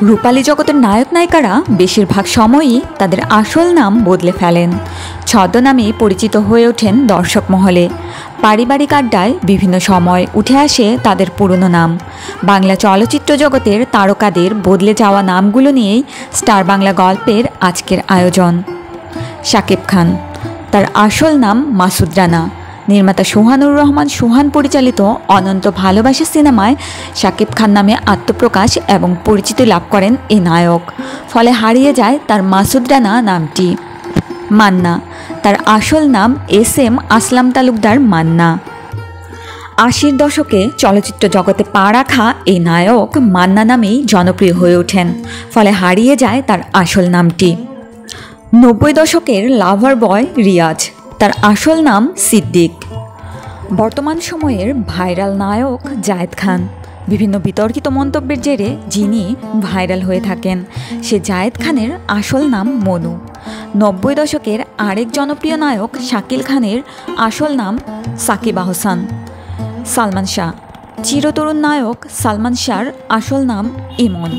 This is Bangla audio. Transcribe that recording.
রূপালী জগতের নায়ক নায়িকারা বেশিরভাগ সময়ই তাদের আসল নাম বদলে ফেলেন। ছদ্মনামে পরিচিত হয়ে ওঠেন দর্শক মহলে। পারিবারিক আড্ডায় বিভিন্ন সময় উঠে আসে তাদের পুরনো নাম। বাংলা চলচ্চিত্র জগতের তারকাদের বদলে যাওয়া নামগুলো নিয়েই স্টার বাংলা গল্পের আজকের আয়োজন। শাকিব খান, তার আসল নাম মাসুদ রানা। নির্মাতা সোহানুর রহমান সোহান পরিচালিত অনন্ত ভালোবাসা সিনেমায় শাকিব খান নামে আত্মপ্রকাশ এবং পরিচিতি লাভ করেন এই নায়ক। ফলে হারিয়ে যায় তার মাসুদ রানা নামটি। মান্না, তার আসল নাম SM আসলাম তালুকদার মান্না। ৮০-র দশকে চলচ্চিত্র জগতে পা রাখা এই নায়ক মান্না নামেই জনপ্রিয় হয়ে ওঠেন। ফলে হারিয়ে যায় তার আসল নামটি। ৯০ দশকের লাভার বয় রিয়াজ, তার আসল নাম সিদ্দিক। বর্তমান সময়ের ভাইরাল নায়ক জায়েদ খান। বিভিন্ন বিতর্কিত মন্তব্যের জেরে যিনি ভাইরাল হয়ে থাকেন, সে জায়েদ খানের আসল নাম মনু। ৯০ দশকের আরেক জনপ্রিয় নায়ক শাকিল খানের আসল নাম সাকিব আহসান। সালমান শাহ, চিরতরুণ নায়ক সালমান শাহর আসল নাম ইমন।